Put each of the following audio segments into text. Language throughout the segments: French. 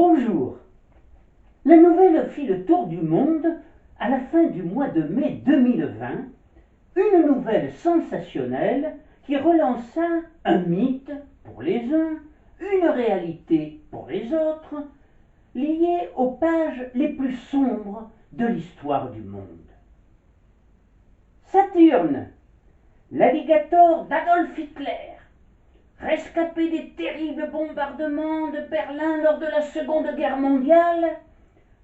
Bonjour. La nouvelle fit le tour du monde à la fin du mois de mai 2020, une nouvelle sensationnelle qui relança un mythe pour les uns, une réalité pour les autres, liée aux pages les plus sombres de l'histoire du monde. Saturne, l'alligator d'Adolf Hitler, rescapé des terribles bombardements de Berlin lors de la Seconde Guerre mondiale,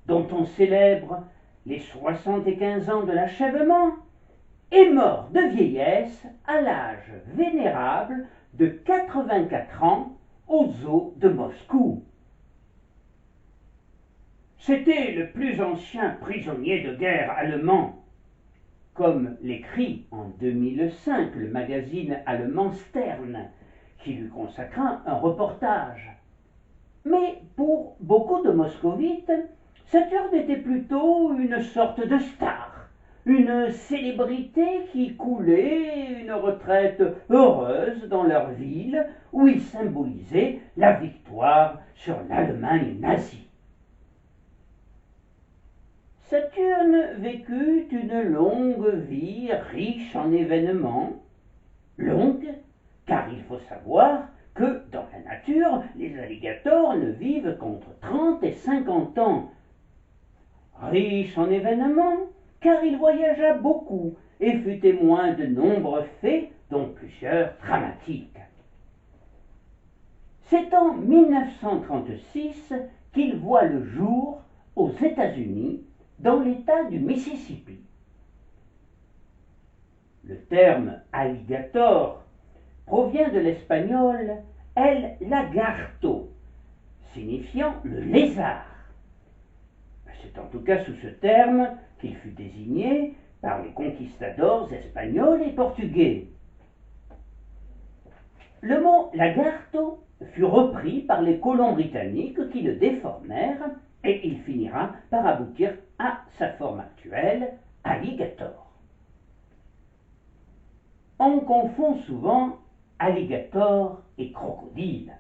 dont on célèbre les 75 ans de l'achèvement, est mort de vieillesse à l'âge vénérable de 84 ans au zoo de Moscou. C'était le plus ancien prisonnier de guerre allemand, comme l'écrit en 2005 le magazine allemand Stern, qui lui consacra un reportage. Mais pour beaucoup de moscovites, Saturne était plutôt une sorte de star, une célébrité qui coulait une retraite heureuse dans leur ville où il symbolisait la victoire sur l'Allemagne nazie. Saturne vécut une longue vie riche en événements, longue car il faut savoir que dans la nature, les alligators ne vivent qu'entre 30 et 50 ans. Riche en événements, car il voyagea beaucoup et fut témoin de nombreux faits, dont plusieurs dramatiques. C'est en 1936 qu'il voit le jour aux États-Unis, dans l'État du Mississippi. Le terme alligator provient de l'espagnol el lagarto, signifiant le lézard. C'est en tout cas sous ce terme qu'il fut désigné par les conquistadors espagnols et portugais. Le mot lagarto fut repris par les colons britanniques qui le déformèrent et il finira par aboutir à sa forme actuelle, alligator. On confond souvent alligator et crocodile.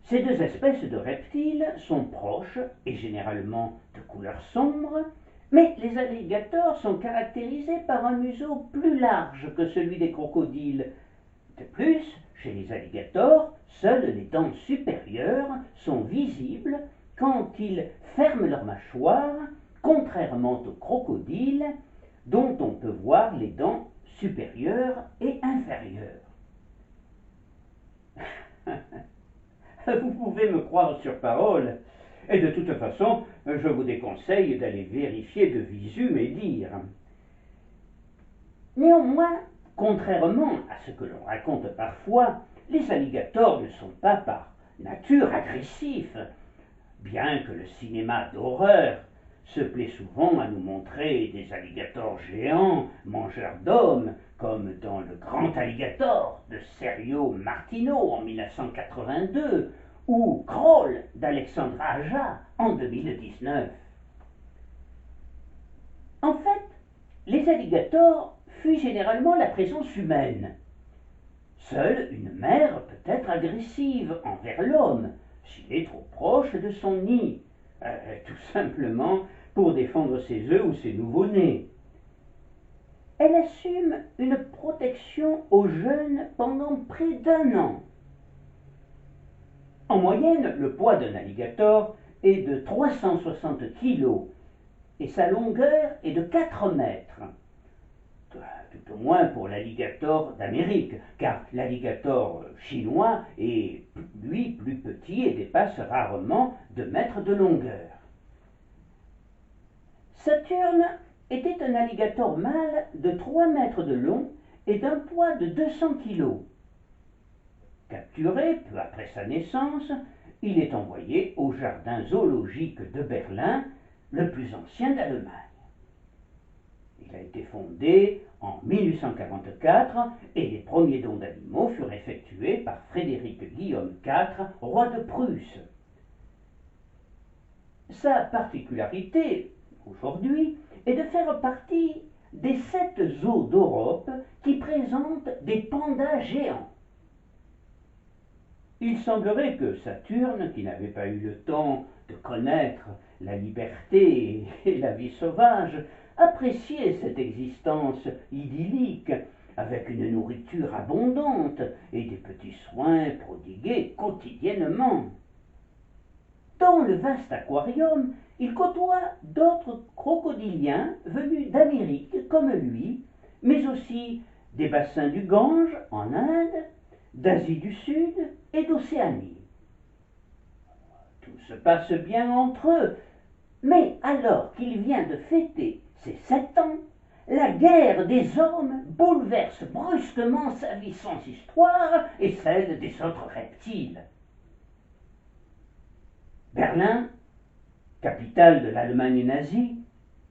Ces deux espèces de reptiles sont proches et généralement de couleur sombre, mais les alligators sont caractérisés par un museau plus large que celui des crocodiles. De plus, chez les alligators, seules les dents supérieures sont visibles quand ils ferment leur mâchoire, contrairement aux crocodiles, dont on peut voir les dents supérieures et inférieures. Vous pouvez me croire sur parole, et de toute façon, je vous déconseille d'aller vérifier de visu mes dires. Néanmoins, contrairement à ce que l'on raconte parfois, les alligators ne sont pas par nature agressifs, bien que le cinéma d'horreur se plaît souvent à nous montrer des alligators géants, mangeurs d'hommes, comme dans Le Grand Alligator de Sergio Martino en 1982 ou Crawl d'Alexandra Aja en 2019. En fait, les alligators fuient généralement la présence humaine. Seule une mère peut être agressive envers l'homme s'il est trop proche de son nid, tout simplement pour défendre ses œufs ou ses nouveau-nés. Elle assume une protection aux jeunes pendant près d'1 an. En moyenne, le poids d'un alligator est de 360 kg et sa longueur est de 4 mètres. Tout au moins pour l'alligator d'Amérique, car l'alligator chinois est, lui, plus petit et dépasse rarement 2 mètres de longueur. Saturne était un alligator mâle de 3 mètres de long et d'un poids de 200 kg. Capturé peu après sa naissance, il est envoyé au jardin zoologique de Berlin, le plus ancien d'Allemagne. Il a été fondé en 1844 et les premiers dons d'animaux furent effectués par Frédéric Guillaume IV, roi de Prusse. Sa particularité, aujourd'hui, est de faire partie des 7 zoos d'Europe qui présentent des pandas géants. Il semblerait que Saturne, qui n'avait pas eu le temps de connaître la liberté et la vie sauvage, appréciait cette existence idyllique, avec une nourriture abondante et des petits soins prodigués quotidiennement. Dans le vaste aquarium, il côtoie d'autres crocodiliens venus d'Amérique comme lui, mais aussi des bassins du Gange en Inde, d'Asie du Sud et d'Océanie. Tout se passe bien entre eux, mais alors qu'il vient de fêter ses 7 ans, la guerre des hommes bouleverse brusquement sa vie sans histoire et celle des autres reptiles. Berlin, capitale de l'Allemagne nazie,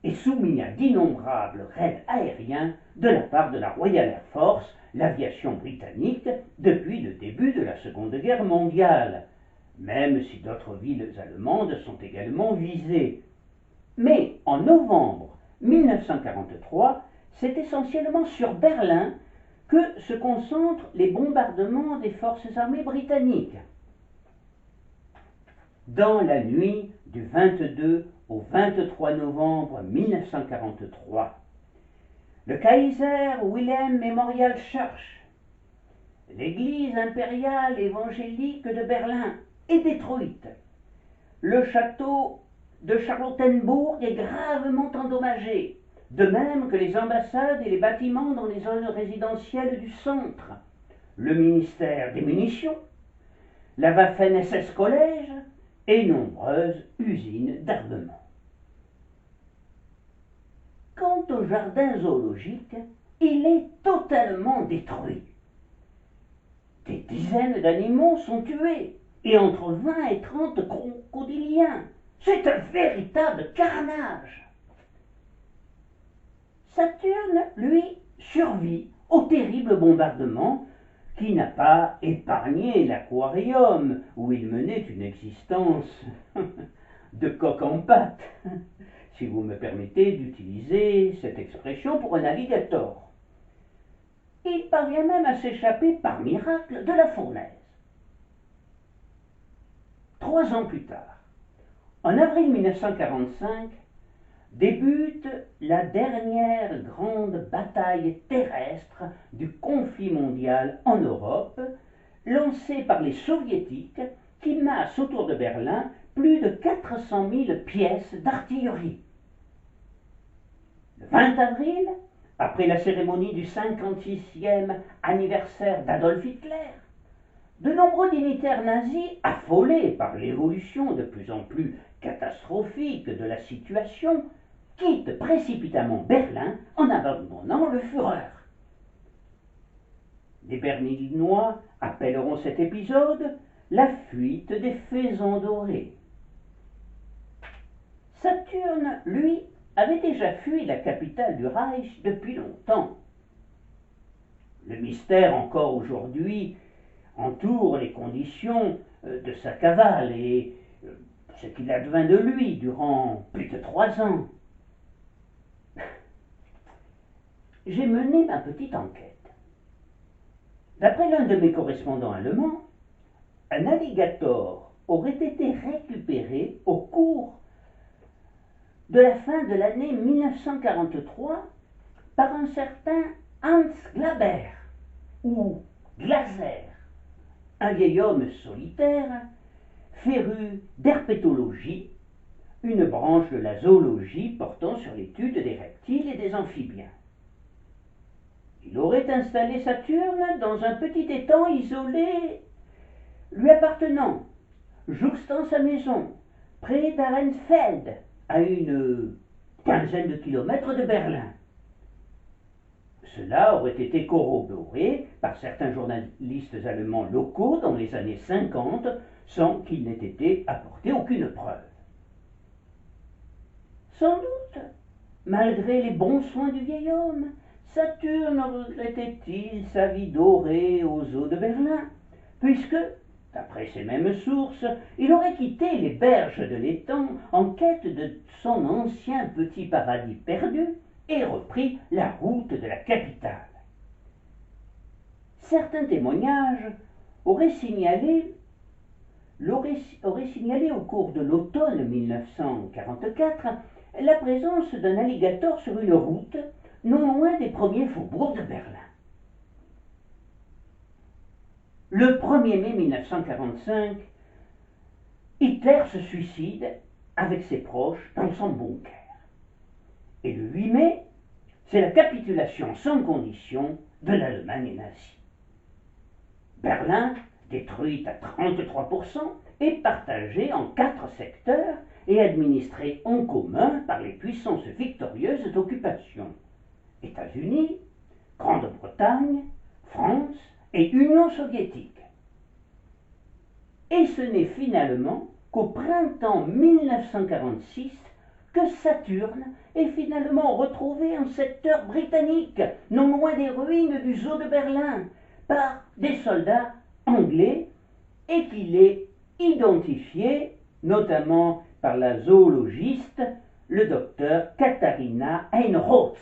est soumis à d'innombrables raids aériens de la part de la Royal Air Force, l'aviation britannique, depuis le début de la Seconde Guerre mondiale, même si d'autres villes allemandes sont également visées. Mais en novembre 1943, c'est essentiellement sur Berlin que se concentrent les bombardements des forces armées britanniques. Dans la nuit du 22 au 23 novembre 1943, le Kaiser Wilhelm Memorial Church, l'église impériale évangélique de Berlin, est détruite. Le château de Charlottenbourg est gravement endommagé, de même que les ambassades et les bâtiments dans les zones résidentielles du centre, le ministère des munitions, la Waffen-SS Collège et nombreuses usines d'armement. Quant au jardin zoologique, il est totalement détruit. Des dizaines d'animaux sont tués, et entre 20 et 30 crocodiliens. C'est un véritable carnage. Saturne, lui, survit au terrible bombardement qui n'a pas épargné l'aquarium où il menait une existence de coq en pâte, si vous me permettez d'utiliser cette expression pour un alligator. Il parvient même à s'échapper par miracle de la fournaise. 3 ans plus tard, en avril 1945, débute la dernière grande bataille terrestre du conflit mondial en Europe, lancée par les soviétiques qui massent autour de Berlin plus de 400 000 pièces d'artillerie. Le 20 avril, après la cérémonie du 56e anniversaire d'Adolf Hitler, de nombreux dignitaires nazis, affolés par l'évolution de plus en plus catastrophique de la situation, quittent précipitamment Berlin en abandonnant le Führer. Les Berlinois appelleront cet épisode la fuite des faisans dorés. Saturne, lui, avait déjà fui la capitale du Reich depuis longtemps. Le mystère encore aujourd'hui entoure les conditions de sa cavale et ce qu'il advint de lui durant plus de 3 ans. J'ai mené ma petite enquête. D'après l'un de mes correspondants allemands, un alligator aurait été récupéré au cours de la fin de l'année 1943 par un certain Hans Glaber, ou Glaser, un vieil homme solitaire, féru d'herpétologie, une branche de la zoologie portant sur l'étude des reptiles et des amphibiens. Il aurait installé Saturne dans un petit étang isolé lui appartenant, jouxtant sa maison, près d'Ahrenfeld, à une quinzaine de kilomètres de Berlin. Cela aurait été corroboré par certains journalistes allemands locaux dans les années 50, sans qu'il n'ait été apporté aucune preuve. Sans doute, malgré les bons soins du vieil homme, Saturne regrettait-il sa vie dorée aux eaux de Berlin, puisque, d'après ces mêmes sources, il aurait quitté les berges de l'étang en quête de son ancien petit paradis perdu et repris la route de la capitale. Certains témoignages auraient signalé aurait signalé au cours de l'automne 1944 la présence d'un alligator sur une route non loin des premiers faubourgs de Berlin. Le 1er mai 1945, Hitler se suicide avec ses proches dans son bunker. Et le 8 mai, c'est la capitulation sans condition de l'Allemagne nazie. Berlin, détruite à 33%, est partagée en 4 secteurs et administrée en commun par les puissances victorieuses d'occupation: États-Unis, Grande-Bretagne, France et Union soviétique. Et ce n'est finalement qu'au printemps 1946 que Saturne est finalement retrouvé en secteur britannique, non loin des ruines du zoo de Berlin, par des soldats anglais, et qu'il est identifié notamment par la zoologiste, le docteur Katharina Einroth.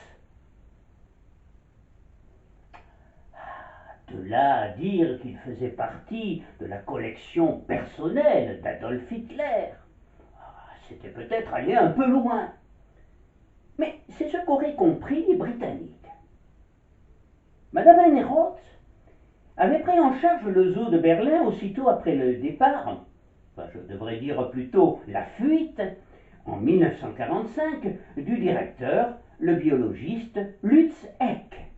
De là à dire qu'il faisait partie de la collection personnelle d'Adolf Hitler, c'était peut-être aller un peu loin. Mais c'est ce qu'auraient compris les Britanniques. Madame Einroth avait pris en charge le zoo de Berlin aussitôt après le départ, je devrais dire plutôt la fuite, en 1945, du directeur, le biologiste Lutz Eck,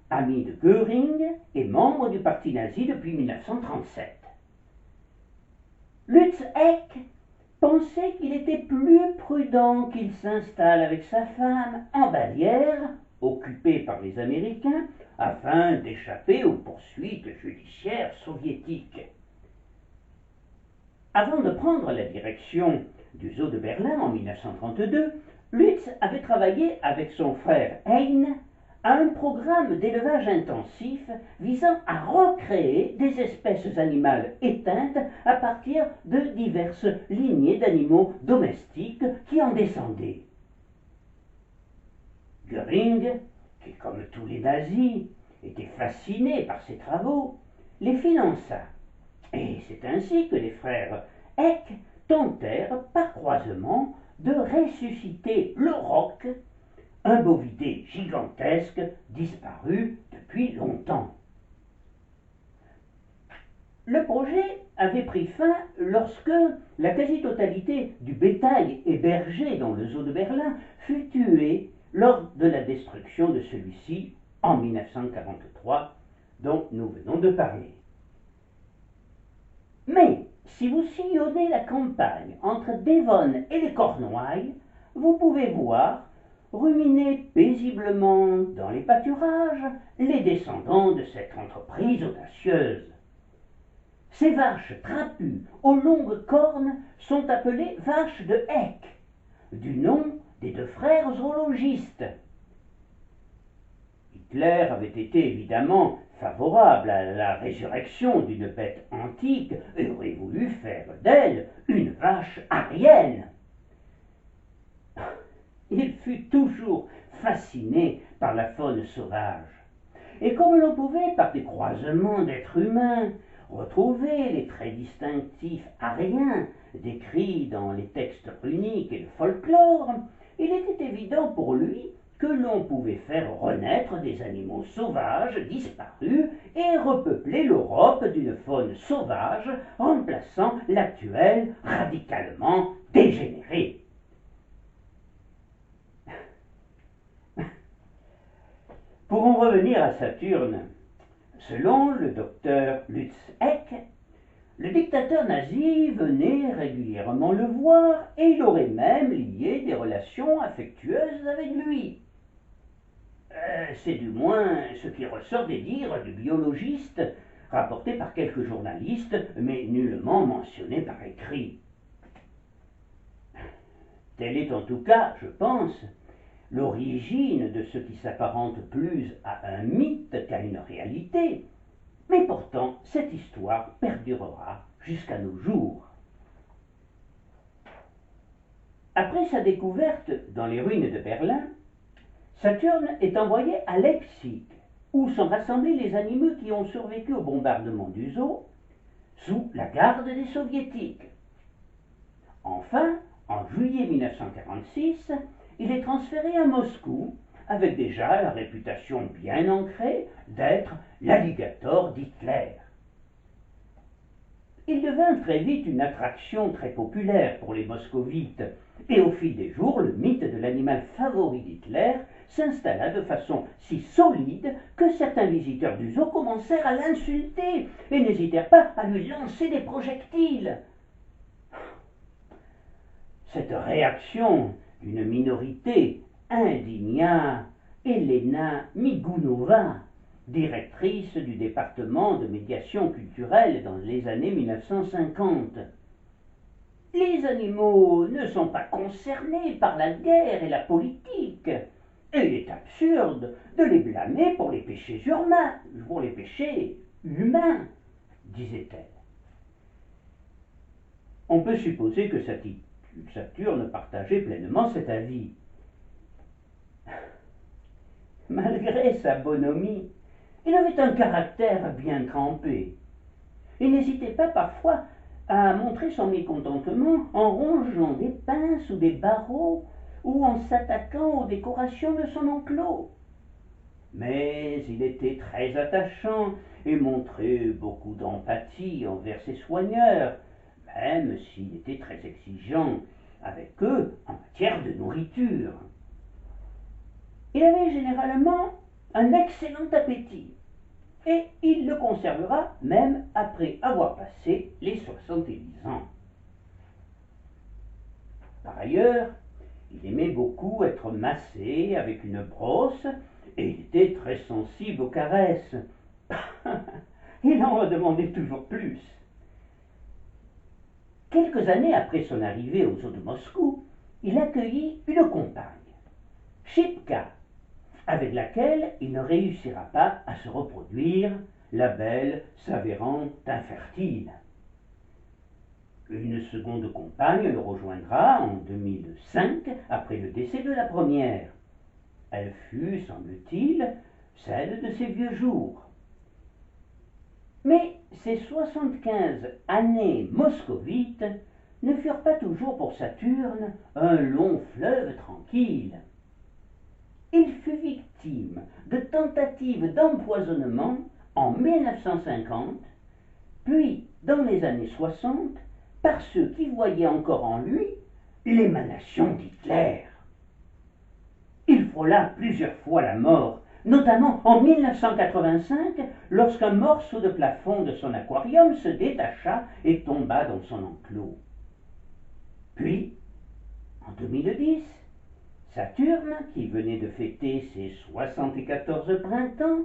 ami de Göring et membre du parti nazi depuis 1937. Lutz Eck pensait qu'il était plus prudent qu'il s'installe avec sa femme en Bavière, occupée par les Américains, afin d'échapper aux poursuites judiciaires soviétiques. Avant de prendre la direction du zoo de Berlin en 1932, Lutz avait travaillé avec son frère Hein à un programme d'élevage intensif visant à recréer des espèces animales éteintes à partir de diverses lignées d'animaux domestiques qui en descendaient. Göring, qui comme tous les nazis était fasciné par ces travaux, les finança. Et c'est ainsi que les frères Eck tentèrent par croisement de ressusciter le roc, un bovidé gigantesque disparu depuis longtemps. Le projet avait pris fin lorsque la quasi-totalité du bétail hébergé dans le zoo de Berlin fut tuée lors de la destruction de celui-ci en 1943, dont nous venons de parler. Mais si vous sillonnez la campagne entre Devon et les Cornouailles, vous pouvez voir ruminer paisiblement dans les pâturages les descendants de cette entreprise audacieuse. Ces vaches trapues aux longues cornes sont appelées vaches de Eck, du nom des 2 frères zoologistes. Hitler avait été évidemment favorable à la résurrection d'une bête antique et aurait voulu faire d'elle une vache aryenne. Il fut toujours fasciné par la faune sauvage. Et comme l'on pouvait, par des croisements d'êtres humains, retrouver les traits distinctifs aryens décrits dans les textes runiques et le folklore, il était évident pour lui que l'on pouvait faire renaître des animaux sauvages disparus et repeupler l'Europe d'une faune sauvage, remplaçant l'actuelle radicalement dégénérée. Pour en revenir à Saturne, selon le docteur Lutz Eck, le dictateur nazi venait régulièrement le voir et il aurait même lié des relations affectueuses avec lui. C'est du moins ce qui ressort des dires du biologiste, rapporté par quelques journalistes, mais nullement mentionné par écrit. Telle est en tout cas, je pense, l'origine de ce qui s'apparente plus à un mythe qu'à une réalité, mais pourtant cette histoire perdurera jusqu'à nos jours. Après sa découverte dans les ruines de Berlin, Saturne est envoyé à Leipzig, où sont rassemblés les animaux qui ont survécu au bombardement du zoo, sous la garde des soviétiques. Enfin, en juillet 1946, il est transféré à Moscou, avec déjà la réputation bien ancrée d'être l'alligator d'Hitler. Il devint très vite une attraction très populaire pour les moscovites, et au fil des jours, le mythe de l'animal favori d'Hitler s'installa de façon si solide que certains visiteurs du zoo commencèrent à l'insulter et n'hésitèrent pas à lui lancer des projectiles. Cette réaction d'une minorité indigna Elena Migounova, directrice du département de médiation culturelle dans les années 1950. Les animaux ne sont pas concernés par la guerre et la politique, et il est absurde de les blâmer pour les péchés humains, disait-elle. On peut supposer que Saturne partageait pleinement cet avis. Malgré sa bonhomie, il avait un caractère bien trempé. Il n'hésitait pas parfois à montrer son mécontentement en rongeant des pinces ou des barreaux ou en s'attaquant aux décorations de son enclos. Mais il était très attachant et montrait beaucoup d'empathie envers ses soigneurs, même s'il était très exigeant avec eux en matière de nourriture. Il avait généralement un excellent appétit, et il le conservera même après avoir passé les 70 ans. Par ailleurs, il aimait beaucoup être massé avec une brosse, et il était très sensible aux caresses. Il en redemandait toujours plus. Quelques années après son arrivée au zoo de Moscou, il accueillit une compagne, Chipka, avec laquelle il ne réussira pas à se reproduire, la belle s'avérant infertile. Une seconde compagne le rejoindra en 2005, après le décès de la première. Elle fut, semble-t-il, celle de ses vieux jours. Mais ces 75 années moscovites ne furent pas toujours pour Saturne un long fleuve tranquille. Il fut victime de tentatives d'empoisonnement en 1950, puis dans les années 60, par ceux qui voyaient encore en lui l'émanation d'Hitler. Il frôla plusieurs fois la mort, notamment en 1985, lorsqu'un morceau de plafond de son aquarium se détacha et tomba dans son enclos. Puis, en 2010, Saturne, qui venait de fêter ses 74 printemps,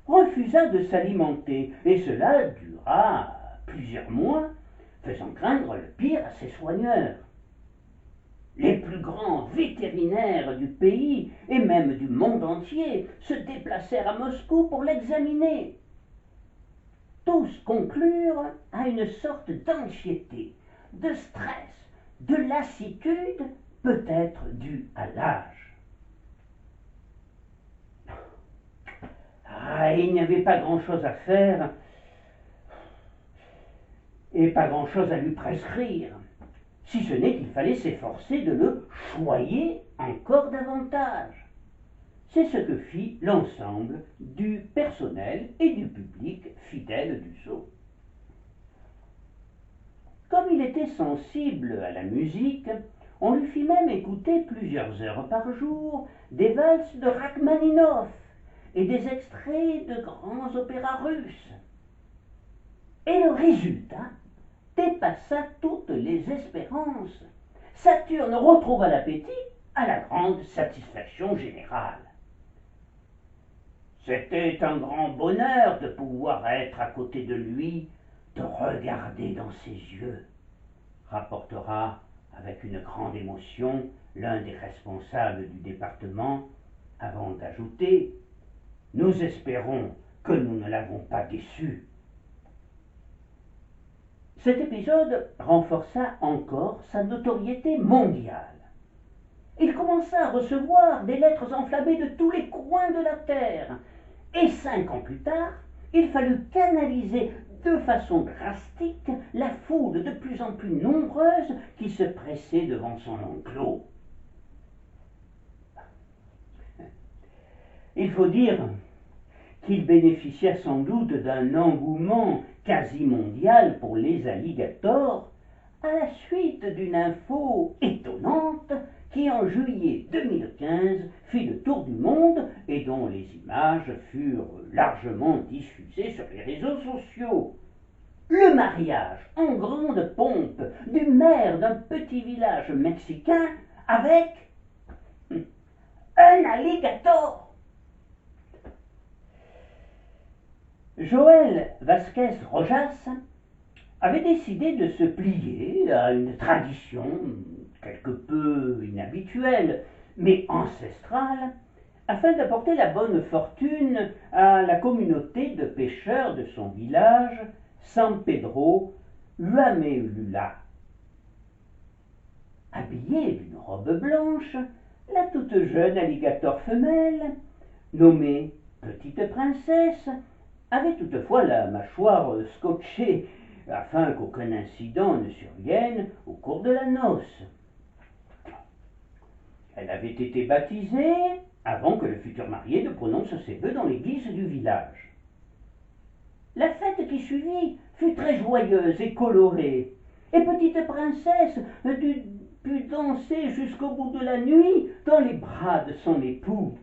refusa de s'alimenter, et cela dura plusieurs mois, faisant craindre le pire à ses soigneurs. Les plus grands vétérinaires du pays et même du monde entier se déplacèrent à Moscou pour l'examiner. Tous conclurent à une sorte d'anxiété, de stress, de lassitude, peut-être due à l'âge. Il n'y avait pas grand-chose à faire et pas grand-chose à lui prescrire, si ce n'est qu'il fallait s'efforcer de le choyer encore davantage. C'est ce que fit l'ensemble du personnel et du public fidèle du zoo. Comme il était sensible à la musique, on lui fit même écouter plusieurs heures par jour des valses de Rachmaninov et des extraits de grands opéras russes. Et le résultat dépassa toutes les espérances. Saturne retrouva l'appétit à la grande satisfaction générale. C'était un grand bonheur de pouvoir être à côté de lui, de regarder dans ses yeux, rapportera avec une grande émotion l'un des responsables du département, avant d'ajouter « Nous espérons que nous ne l'avons pas déçu ». Cet épisode renforça encore sa notoriété mondiale. Il commença à recevoir des lettres enflammées de tous les coins de la terre, et 5 ans plus tard, il fallut canaliser de façon drastique la foule de plus en plus nombreuse qui se pressait devant son enclos. Il faut dire qu'il bénéficia sans doute d'un engouement quasi mondial pour les alligators à la suite d'une info étonnante qui en juillet 2015 fit le tour du monde et dont les images furent largement diffusées sur les réseaux sociaux. Le mariage en grande pompe du maire d'un petit village mexicain avec un alligator. Joël Vasquez Rojas avait décidé de se plier à une tradition quelque peu inhabituelle, mais ancestrale, afin d'apporter la bonne fortune à la communauté de pêcheurs de son village, San Pedro Huameulula. Habillée d'une robe blanche, la toute jeune alligator femelle, nommée Petite Princesse, avait toutefois la mâchoire scotchée afin qu'aucun incident ne survienne au cours de la noce. Elle avait été baptisée avant que le futur marié ne prononce ses vœux dans l'église du village. La fête qui suivit fut très joyeuse et colorée, et Petite Princesse put danser jusqu'au bout de la nuit dans les bras de son époux.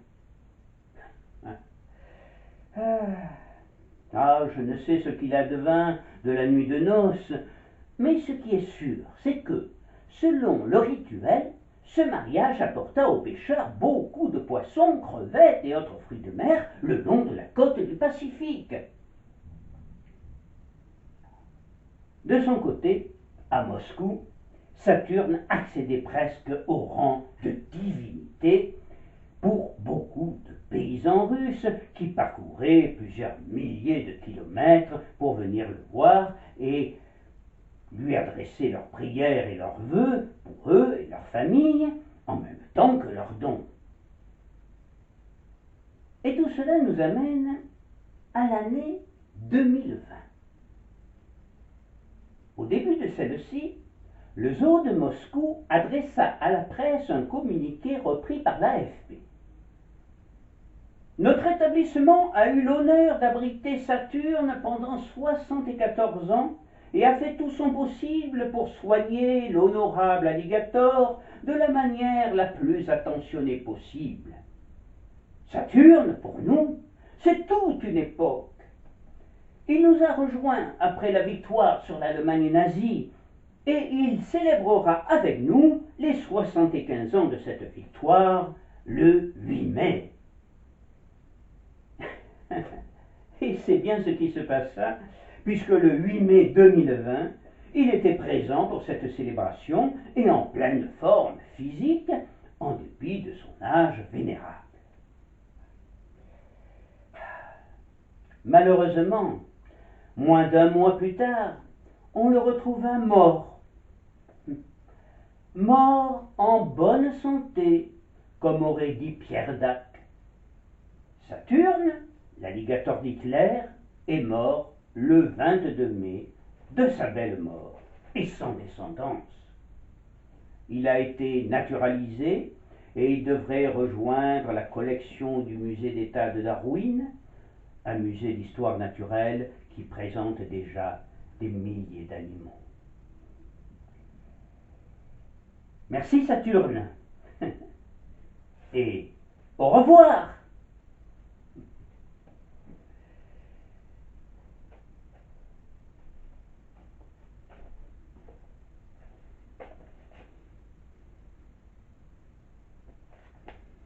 Je ne sais ce qu'il advint de la nuit de noces, mais ce qui est sûr, c'est que, selon le rituel, ce mariage apporta aux pêcheurs beaucoup de poissons, crevettes et autres fruits de mer le long de la côte du Pacifique. De son côté, à Moscou, Saturne accédait presque au rang de divinité pour beaucoup de paysans russes qui parcouraient plusieurs milliers de kilomètres pour venir le voir et lui adresser leurs prières et leurs vœux pour eux et leur famille, en même temps que leurs dons. Et tout cela nous amène à l'année 2020. Au début de celle-ci, le zoo de Moscou adressa à la presse un communiqué repris par l'AFP. Notre établissement a eu l'honneur d'abriter Saturne pendant 74 ans et a fait tout son possible pour soigner l'honorable alligator de la manière la plus attentionnée possible. Saturne, pour nous, c'est toute une époque. Il nous a rejoints après la victoire sur l'Allemagne nazie et il célébrera avec nous les 75 ans de cette victoire le 8 mai. Et c'est bien ce qui se passa, puisque le 8 mai 2020, il était présent pour cette célébration et en pleine forme physique, en dépit de son âge vénérable. Malheureusement, moins d'un mois plus tard, on le retrouva mort. Mort en bonne santé, comme aurait dit Pierre Dac. Saturne, l'alligator d'Hitler, est mort le 22 mai de sa belle mort et sans descendance. Il a été naturalisé et il devrait rejoindre la collection du musée d'État de Darwin, un musée d'histoire naturelle qui présente déjà des milliers d'animaux. Merci Saturne et au revoir.